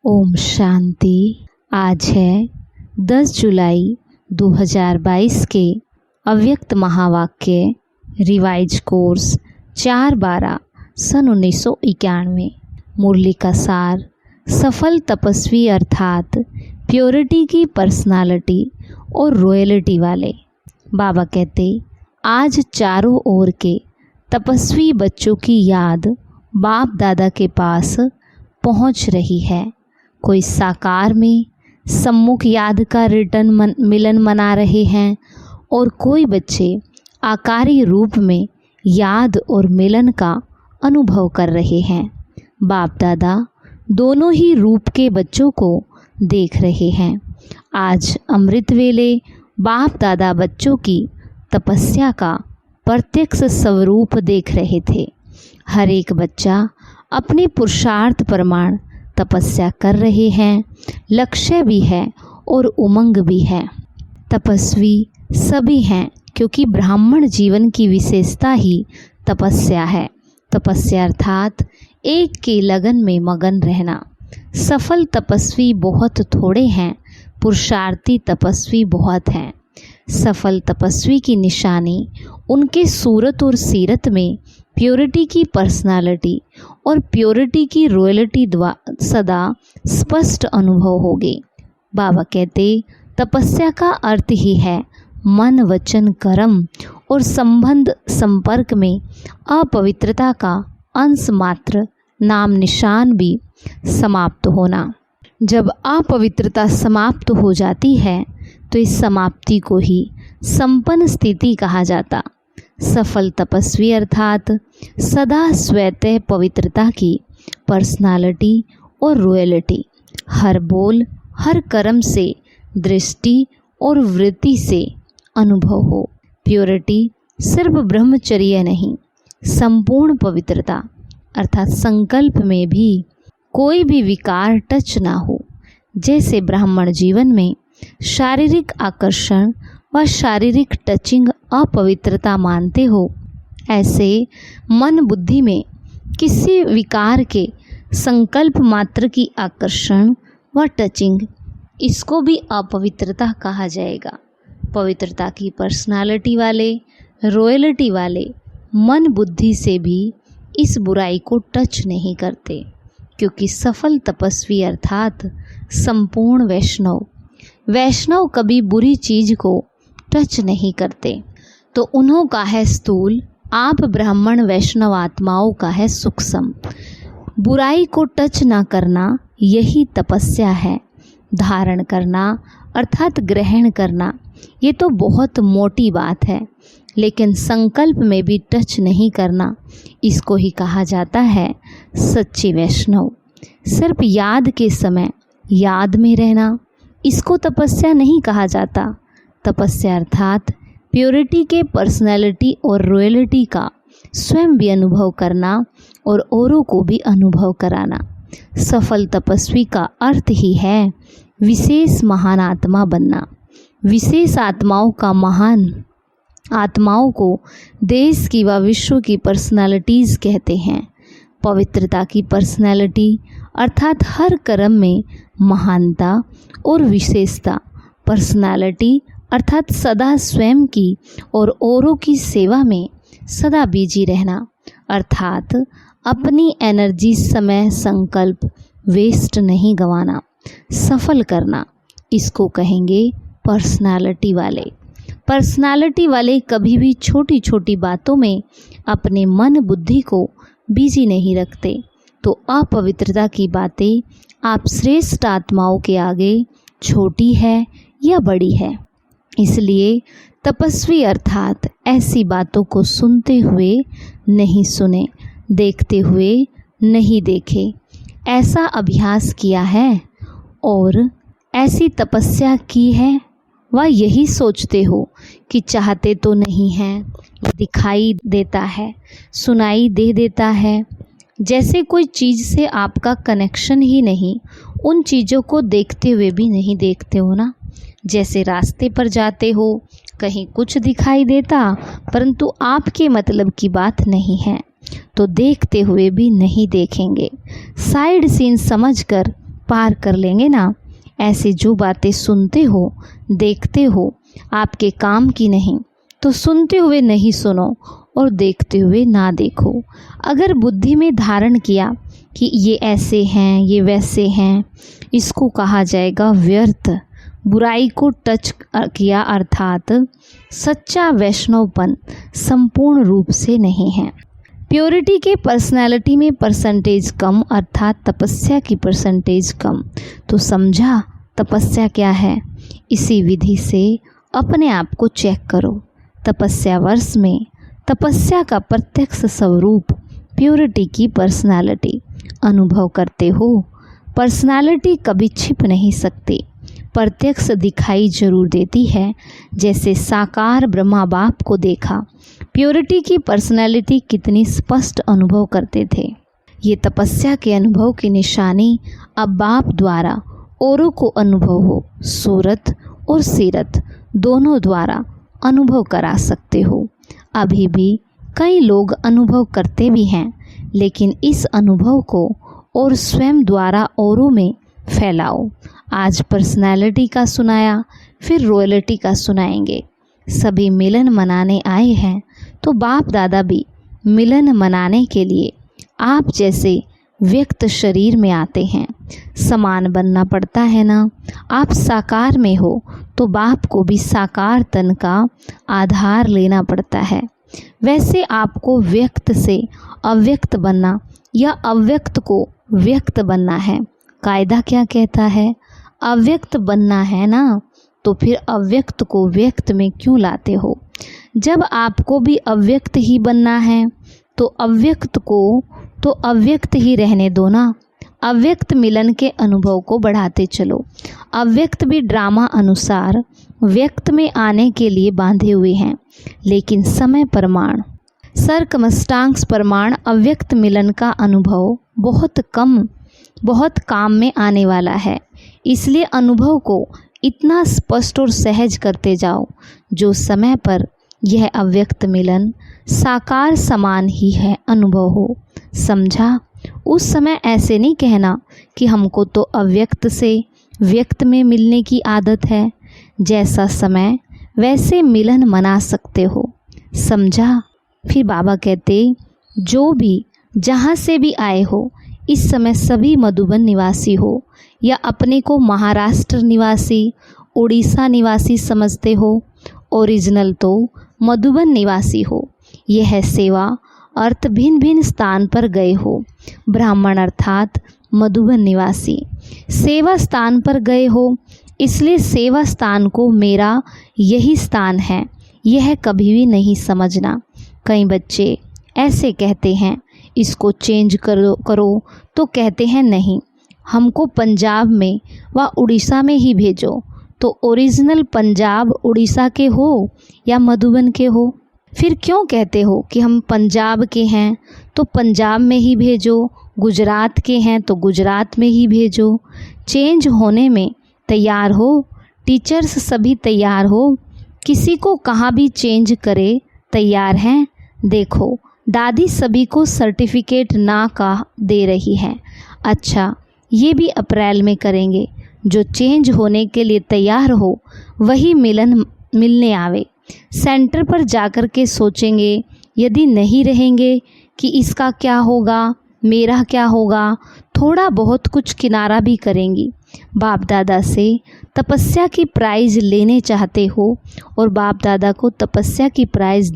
ओम शांति। आज है 10 जुलाई 2022 के अव्यक्त महावाक्य रिवाइज कोर्स 4/12 सन 1991। मुरली का सार, सफल तपस्वी अर्थात प्योरिटी की पर्सनालिटी और रॉयल्टी वाले। बाबा कहते, आज चारों ओर के तपस्वी बच्चों की याद बाप दादा के पास पहुंच रही है। कोई साकार में सम्मुख याद का मिलन मना रहे हैं और कोई बच्चे आकारी रूप में याद और मिलन का अनुभव कर रहे हैं। बाप दादा दोनों ही रूप के बच्चों को देख रहे हैं। आज अमृत वेले बाप दादा बच्चों की तपस्या का प्रत्यक्ष स्वरूप देख रहे थे। हर एक बच्चा अपने पुरुषार्थ प्रमाण तपस्या कर रहे हैं। लक्ष्य भी है और उमंग भी है। तपस्वी सभी हैं क्योंकि ब्राह्मण जीवन की विशेषता ही तपस्या है। तपस्या अर्थात एक के लगन में मगन रहना। सफल तपस्वी बहुत थोड़े हैं, पुरुषार्थी तपस्वी बहुत हैं। सफल तपस्वी की निशानी उनके सूरत और सीरत में प्योरिटी की पर्सनालिटी और प्योरिटी की रॉयल्टी सदा स्पष्ट अनुभव होगी। बाबा कहते, तपस्या का अर्थ ही है मन वचन कर्म और संबंध संपर्क में अपवित्रता का अंश मात्र नाम निशान भी समाप्त होना। जब अपवित्रता समाप्त हो जाती है तो इस समाप्ति को ही संपन्न स्थिति कहा जाता। सफल तपस्वी अर्थात सदा स्वतः पवित्रता की पर्सनालिटी और रॉयल्टी हर बोल हर कर्म से, दृष्टि और वृत्ति से अनुभव हो। प्योरिटी सिर्फ ब्रह्मचर्य नहीं, संपूर्ण पवित्रता अर्थात संकल्प में भी कोई भी विकार टच ना हो। जैसे ब्राह्मण जीवन में शारीरिक आकर्षण व शारीरिक टचिंग अपवित्रता मानते हो, ऐसे मन बुद्धि में किसी विकार के संकल्प मात्र की आकर्षण व टचिंग, इसको भी अपवित्रता कहा जाएगा। पवित्रता की पर्सनालिटी वाले, रॉयल्टी वाले मन बुद्धि से भी इस बुराई को टच नहीं करते, क्योंकि सफल तपस्वी अर्थात संपूर्ण वैष्णव कभी बुरी चीज को टच नहीं करते। तो उन्हों का है स्थूल, आप ब्राह्मण वैष्णव आत्माओं का है सूक्ष्म। बुराई को टच ना करना यही तपस्या है। धारण करना अर्थात ग्रहण करना, ये तो बहुत मोटी बात है, लेकिन संकल्प में भी टच नहीं करना, इसको ही कहा जाता है सच्चे वैष्णव। सिर्फ याद के समय याद में रहना, इसको तपस्या नहीं कहा जाता। तपस्या अर्थात प्योरिटी के पर्सनैलिटी और रॉयल्टी का स्वयं भी अनुभव करना और औरों को भी अनुभव कराना। सफल तपस्वी का अर्थ ही है विशेष महान आत्मा बनना। विशेष आत्माओं का महान आत्माओं को देश की व विश्व की पर्सनालिटीज़ कहते हैं। पवित्रता की पर्सनालिटी अर्थात हर कर्म में महानता और विशेषता। पर्सनालिटी अर्थात सदा स्वयं की और औरों की सेवा में सदा बिजी रहना, अर्थात अपनी एनर्जी, समय, संकल्प वेस्ट नहीं गंवाना, सफल करना, इसको कहेंगे पर्सनालिटी वाले। पर्सनालिटी वाले कभी भी छोटी छोटी बातों में अपने मन बुद्धि को बिजी नहीं रखते। तो अपवित्रता की बातें आप श्रेष्ठ आत्माओं के आगे छोटी है या बड़ी है। इसलिए तपस्वी अर्थात ऐसी बातों को सुनते हुए नहीं सुने, देखते हुए नहीं देखे, ऐसा अभ्यास किया है और ऐसी तपस्या की है, वह यही सोचते हो कि चाहते तो नहीं हैं, दिखाई देता है, सुनाई दे देता है। जैसे कोई चीज़ से आपका कनेक्शन ही नहीं, उन चीज़ों को देखते हुए भी नहीं देखते हो ना। जैसे रास्ते पर जाते हो, कहीं कुछ दिखाई देता परंतु आपके मतलब की बात नहीं है, तो देखते हुए भी नहीं देखेंगे। साइड सीन समझकर पार कर लेंगे ना। ऐसे जो बातें सुनते हो, देखते हो, आपके काम की नहीं, तो सुनते हुए नहीं सुनो और देखते हुए ना देखो। अगर बुद्धि में धारण किया कि ये ऐसे हैं, ये वैसे हैं, इसको कहा जाएगा व्यर्थ। बुराई को टच किया अर्थात सच्चा वैष्णवपन संपूर्ण रूप से नहीं है। प्योरिटी के पर्सनैलिटी में परसेंटेज कम अर्थात तपस्या की परसेंटेज कम। तो समझा तपस्या क्या है। इसी विधि से अपने आप को चेक करो। तपस्या वर्ष में तपस्या का प्रत्यक्ष स्वरूप प्योरिटी की पर्सनालिटी अनुभव करते हो। पर्सनालिटी कभी छिप नहीं सकती, प्रत्यक्ष दिखाई जरूर देती है। जैसे साकार ब्रह्मा बाप को देखा, प्योरिटी की पर्सनालिटी कितनी स्पष्ट अनुभव करते थे। ये तपस्या के अनुभव की निशानी अब बाप द्वारा औरों को अनुभव हो, सूरत और सीरत दोनों द्वारा अनुभव करा सकते हो। अभी भी कई लोग अनुभव करते भी हैं, लेकिन इस अनुभव को और स्वयं द्वारा औरों में फैलाओ। आज पर्सनैलिटी का सुनाया, फिर रॉयल्टी का सुनाएंगे। सभी मिलन मनाने आए हैं, तो बाप दादा भी मिलन मनाने के लिए आप जैसे व्यक्त शरीर में आते हैं। समान बनना पड़ता है ना। आप साकार में हो तो बाप को भी साकार तन का आधार लेना पड़ता है। वैसे आपको व्यक्त से अव्यक्त बनना या अव्यक्त को व्यक्त बनना है। कायदा क्या कहता है? अव्यक्त बनना है ना, तो फिर अव्यक्त को व्यक्त में क्यों लाते हो? जब आपको भी अव्यक्त ही बनना है तो अव्यक्त को तो अव्यक्त ही रहने दो ना। अव्यक्त मिलन के अनुभव को बढ़ाते चलो। अव्यक्त भी ड्रामा अनुसार व्यक्त में आने के लिए बांधे हुए हैं, लेकिन समय प्रमाण सर्कमस्टांस प्रमाण अव्यक्त मिलन का अनुभव बहुत काम में आने वाला है। इसलिए अनुभव को इतना स्पष्ट और सहज करते जाओ जो समय पर यह अव्यक्त मिलन साकार समान ही है अनुभव हो। समझा? उस समय ऐसे नहीं कहना कि हमको तो अव्यक्त से व्यक्त में मिलने की आदत है। जैसा समय वैसे मिलन मना सकते हो। समझा? फिर बाबा कहते, जो भी जहाँ से भी आए हो, इस समय सभी मधुबन निवासी हो या अपने को महाराष्ट्र निवासी, उड़ीसा निवासी समझते हो, ओरिजिनल तो मधुबन निवासी हो। यह है सेवा अर्थ भिन्न भिन्न स्थान पर गए हो। ब्राह्मण अर्थात मधुबन निवासी सेवा स्थान पर गए हो, इसलिए सेवा स्थान को मेरा यही स्थान है, यह कभी भी नहीं समझना। कई बच्चे ऐसे कहते हैं, इसको चेंज करो तो कहते हैं नहीं, हमको पंजाब में व उड़ीसा में ही भेजो। तो ओरिजिनल पंजाब उड़ीसा के हो या मधुबन के हो? फिर क्यों कहते हो कि हम पंजाब के हैं तो पंजाब में ही भेजो, गुजरात के हैं तो गुजरात में ही भेजो। चेंज होने में तैयार हो, टीचर्स सभी तैयार हो, किसी को कहाँ भी चेंज करे तैयार हैं। देखो दादी सभी को सर्टिफिकेट ना का दे रही है। अच्छा, ये भी अप्रैल में करेंगे। जो चेंज होने के लिए तैयार हो वही मिलने आवे। सेंटर पर जाकर के सोचेंगे, यदि नहीं रहेंगे कि इसका क्या होगा, मेरा क्या होगा, थोड़ा बहुत कुछ किनारा भी करेंगी। बाप दादा से तपस्या की प्राइज़ लेने चाहते हो और बाप दादा को तपस्या की प्राइज़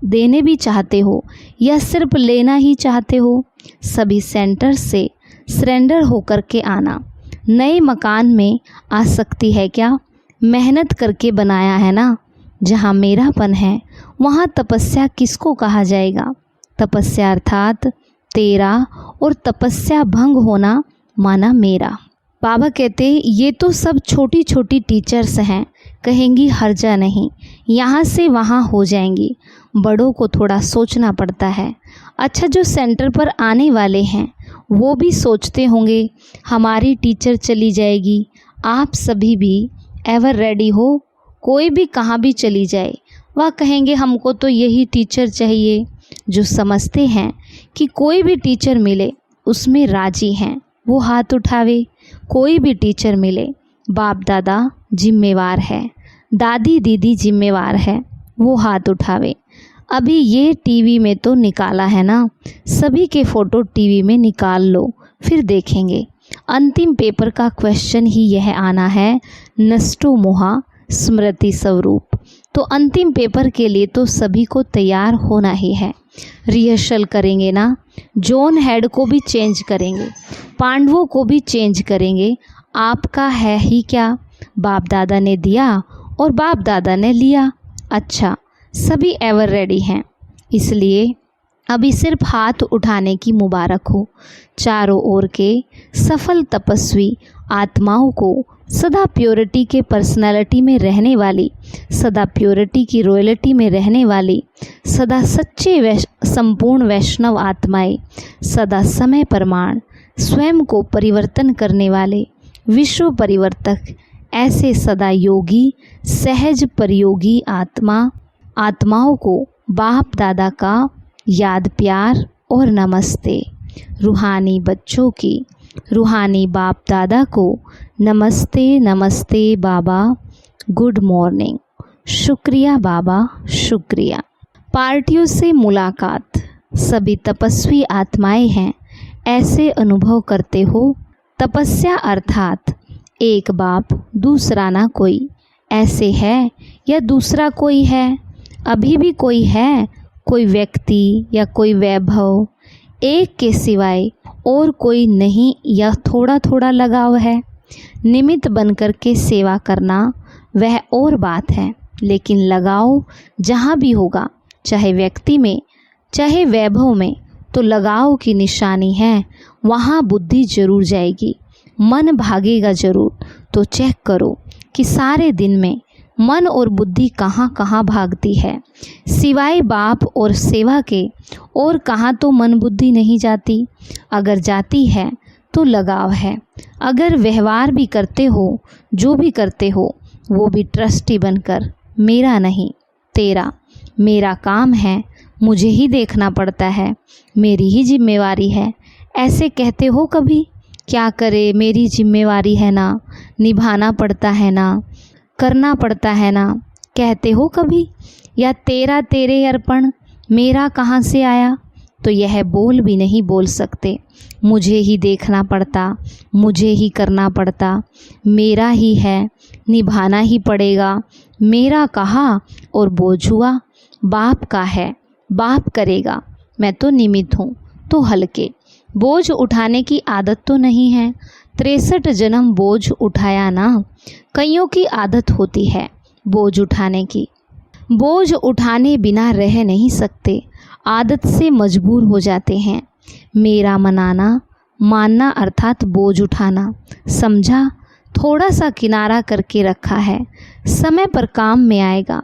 देने भी चाहते हो या सिर्फ लेना ही चाहते हो? सभी सेंटर से सरेंडर होकर के आना। नए मकान में आ सकती है क्या? मेहनत करके बनाया है ना। जहाँ मेरापन है वहाँ तपस्या किसको कहा जाएगा? तपस्या अर्थात तेरा और तपस्या भंग होना माना मेरा। बाबा कहते ये तो सब छोटी छोटी टीचर्स हैं, कहेंगी हर्जा नहीं, यहाँ से वहाँ हो जाएंगी। बड़ों को थोड़ा सोचना पड़ता है। अच्छा, जो सेंटर पर आने वाले हैं वो भी सोचते होंगे हमारी टीचर चली जाएगी। आप सभी भी एवर रेडी हो, कोई भी कहाँ भी चली जाए, वह कहेंगे हमको तो यही टीचर चाहिए। जो समझते हैं कि कोई भी टीचर मिले उसमें राजी हैं, वो हाथ उठावे। कोई भी टीचर मिले, बाप दादा जिम्मेवार है, दादी दीदी जिम्मेवार है, वो हाथ उठावे। अभी ये टीवी में तो निकाला है ना, सभी के फ़ोटो टीवी में निकाल लो, फिर देखेंगे। अंतिम पेपर का क्वेश्चन ही यह आना है, नष्टो मोहा स्मृति स्वरूप। तो अंतिम पेपर के लिए तो सभी को तैयार होना ही है। रिहर्सल करेंगे ना, जॉन हेड को भी चेंज करेंगे, पांडवों को भी चेंज करेंगे। आपका है ही क्या, बाप दादा ने दिया और बाप दादा ने लिया। अच्छा, सभी एवर रेडी हैं, इसलिए अभी सिर्फ हाथ उठाने की मुबारक हो। चारों ओर के सफल तपस्वी आत्माओं को सदा प्योरिटी के पर्सनालिटी में रहने वाली, सदा प्योरिटी की रॉयल्टी में रहने वाली, सदा सच्चे संपूर्ण वैष्णव आत्माएं, सदा समय प्रमाण स्वयं को परिवर्तन करने वाले विश्व परिवर्तक, ऐसे सदा योगी सहज परयोगी आत्माओं को बाप दादा का याद प्यार और नमस्ते। रूहानी बच्चों की रूहानी बाप दादा को नमस्ते नमस्ते बाबा, गुड मॉर्निंग, शुक्रिया बाबा शुक्रिया। पार्टियों से मुलाकात, सभी तपस्वी आत्माएं हैं, ऐसे अनुभव करते हो। तपस्या अर्थात एक बाप दूसरा ना कोई, ऐसे है या दूसरा कोई है, अभी भी कोई है, कोई व्यक्ति या कोई वैभव, एक के सिवाय और कोई नहीं या थोड़ा थोड़ा लगाव है। निमित्त बनकर के सेवा करना वह और बात है, लेकिन लगाव जहाँ भी होगा, चाहे व्यक्ति में चाहे वैभव में, तो लगाव की निशानी है, वहाँ बुद्धि जरूर जाएगी, मन भागेगा जरूर। तो चेक करो कि सारे दिन में मन और बुद्धि कहाँ कहाँ भागती है, सिवाय बाप और सेवा के और कहाँ तो मन बुद्धि नहीं जाती। अगर जाती है तो लगाव है। अगर व्यवहार भी करते हो, जो भी करते हो, वो भी ट्रस्टी बनकर, मेरा नहीं तेरा, मेरा काम है, मुझे ही देखना पड़ता है, मेरी ही जिम्मेवारी है, ऐसे कहते हो कभी? क्या करे, मेरी जिम्मेवारी है ना, निभाना पड़ता है ना, करना पड़ता है ना, कहते हो कभी? या तेरा तेरे अर्पण, मेरा कहाँ से आया? तो यह बोल भी नहीं बोल सकते। मुझे ही देखना पड़ता, मुझे ही करना पड़ता, मेरा ही है, निभाना ही पड़ेगा, मेरा कहा और बोझ हुआ, बाप का है, बाप करेगा, मैं तो निमित्त हूँ। तो हल्के बोझ उठाने की आदत तो नहीं है। 63 जन्म बोझ उठाया ना। कईयों की आदत होती है बोझ उठाने की, बोझ उठाने बिना रह नहीं सकते, आदत से मजबूर हो जाते हैं। मेरा मानना अर्थात बोझ उठाना, समझा? थोड़ा सा किनारा करके रखा है, समय पर काम में आएगा।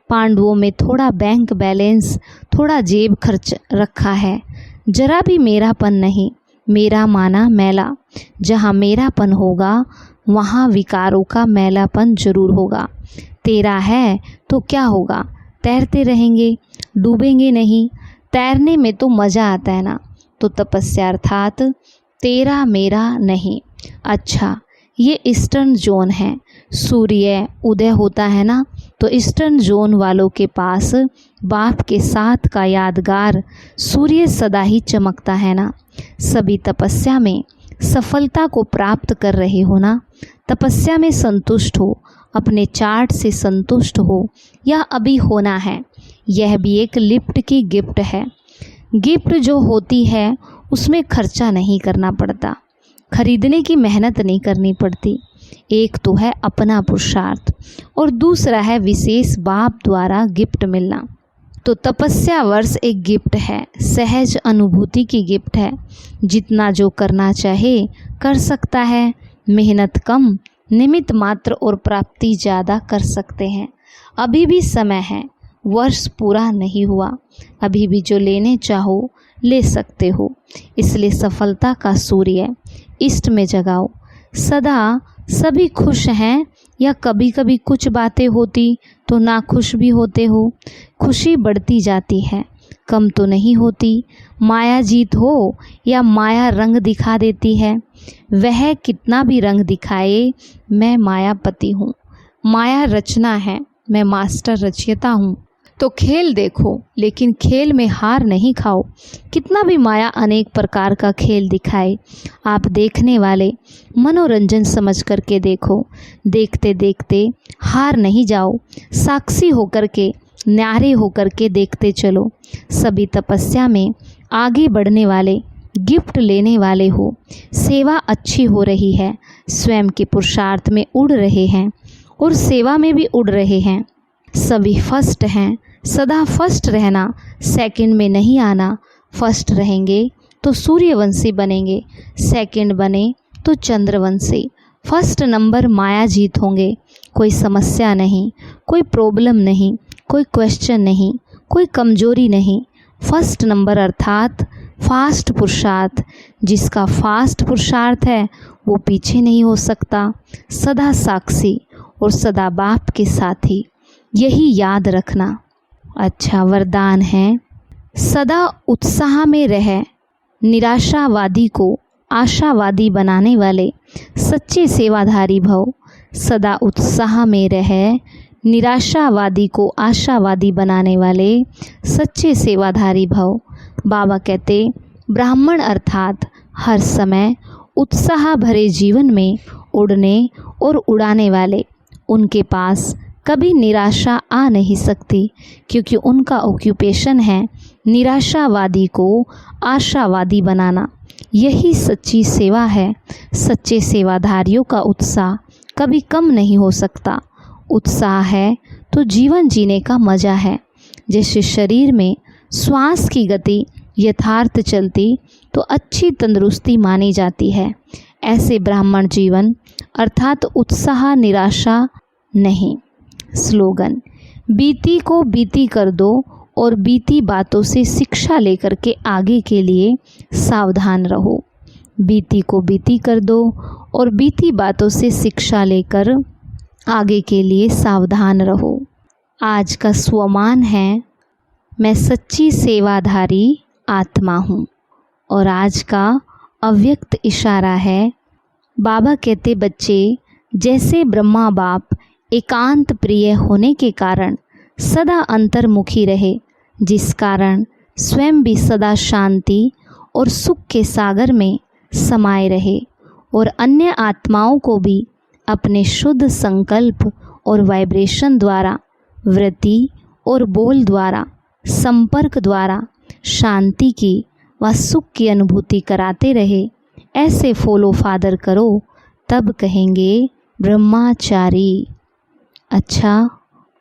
पांडवों में थोड़ा बैंक बैलेंस, थोड़ा जेब खर्च रखा है, जरा भी मेरापन नहीं। मेरा माना मैला, जहाँ मेरापन होगा वहाँ विकारों का मैलापन जरूर होगा। तेरा है तो क्या होगा, तैरते रहेंगे, डूबेंगे नहीं। तैरने में तो मज़ा आता है ना। तो तपस्या अर्थात तेरा मेरा नहीं। अच्छा, ये ईस्टर्न जोन है, सूर्य उदय होता है ना, तो ईस्टर्न जोन वालों के पास बाप के साथ का यादगार सूर्य सदा ही चमकता है ना। सभी तपस्या में सफलता को प्राप्त कर रहे हो ना। तपस्या में संतुष्ट हो, अपने चार्ट से संतुष्ट हो, यह अभी होना है। यह भी एक लिफ्ट की गिफ्ट है। गिफ्ट जो होती है उसमें खर्चा नहीं करना पड़ता, खरीदने की मेहनत नहीं करनी पड़ती। एक तो है अपना पुरुषार्थ और दूसरा है विशेष बाप द्वारा गिफ्ट मिलना। तो तपस्या वर्ष एक गिफ्ट है, सहज अनुभूति की गिफ्ट है। जितना जो करना चाहे कर सकता है, मेहनत कम, निमित्त मात्र और प्राप्ति ज़्यादा कर सकते हैं। अभी भी समय है, वर्ष पूरा नहीं हुआ, अभी भी जो लेने चाहो ले सकते हो। इसलिए सफलता का सूर्य ईस्ट में जगाओ। सदा सभी खुश हैं या कभी कभी कुछ बातें होती तो ना खुश भी होते हो। खुशी बढ़ती जाती है, कम तो नहीं होती। माया जीत हो या माया रंग दिखा देती है, वह कितना भी रंग दिखाए, मैं मायापति हूँ। माया रचना है, मैं मास्टर रचयिता हूँ। तो खेल देखो, लेकिन खेल में हार नहीं खाओ। कितना भी माया अनेक प्रकार का खेल दिखाए, आप देखने वाले मनोरंजन समझ करके देखो। देखते देखते हार नहीं जाओ, साक्षी होकर के, न्यारे होकर के देखते चलो। सभी तपस्या में आगे बढ़ने वाले, गिफ्ट लेने वाले हो। सेवा अच्छी हो रही है, स्वयं के पुरुषार्थ में उड़ रहे हैं और सेवा में भी उड़ रहे हैं। सभी फर्स्ट हैं, सदा फर्स्ट रहना, सेकंड में नहीं आना। फर्स्ट रहेंगे तो सूर्यवंशी बनेंगे, सेकंड बने तो चंद्रवंशी। फर्स्ट नंबर माया जीत होंगे। कोई समस्या नहीं, कोई प्रॉब्लम नहीं, कोई क्वेश्चन नहीं, कोई कमजोरी नहीं। फर्स्ट नंबर अर्थात फास्ट पुरुषार्थ। जिसका फास्ट पुरुषार्थ है वो पीछे नहीं हो सकता। सदा साक्षी और सदा बाप के साथी, यही याद रखना। अच्छा वरदान है, सदा उत्साह में रह, निराशावादी को आशावादी बनाने वाले सच्चे सेवाधारी भव। सदा उत्साह में रह, निराशावादी को आशावादी बनाने वाले सच्चे सेवाधारी भव। बाबा कहते ब्राह्मण अर्थात हर समय उत्साह भरे जीवन में उड़ने और उड़ाने वाले, उनके पास कभी निराशा आ नहीं सकती, क्योंकि उनका ऑक्यूपेशन है निराशावादी को आशावादी बनाना। यही सच्ची सेवा है। सच्चे सेवाधारियों का उत्साह कभी कम नहीं हो सकता। उत्साह है तो जीवन जीने का मज़ा है। जैसे शरीर में श्वास की गति यथार्थ चलती तो अच्छी तंदुरुस्ती मानी जाती है, ऐसे ब्राह्मण जीवन अर्थात उत्साह निराशा नहीं। स्लोगन, बीती को बीती कर दो और बीती बातों से शिक्षा लेकर के आगे के लिए सावधान रहो। बीती को बीती कर दो और बीती बातों से शिक्षा लेकर आगे के लिए सावधान रहो। आज का स्वमान है, मैं सच्ची सेवाधारी आत्मा हूँ। और आज का अव्यक्त इशारा है, बाबा कहते बच्चे जैसे ब्रह्मा बाप एकांत प्रिय होने के कारण सदा अंतर्मुखी रहे, जिस कारण स्वयं भी सदा शांति और सुख के सागर में समाये रहे और अन्य आत्माओं को भी अपने शुद्ध संकल्प और वाइब्रेशन द्वारा, वृत्ति और बोल द्वारा, संपर्क द्वारा शांति की व सुख की अनुभूति कराते रहे। ऐसे फॉलो फादर करो, तब कहेंगे ब्रह्मचारी। अच्छा,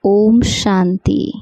ओम शांति।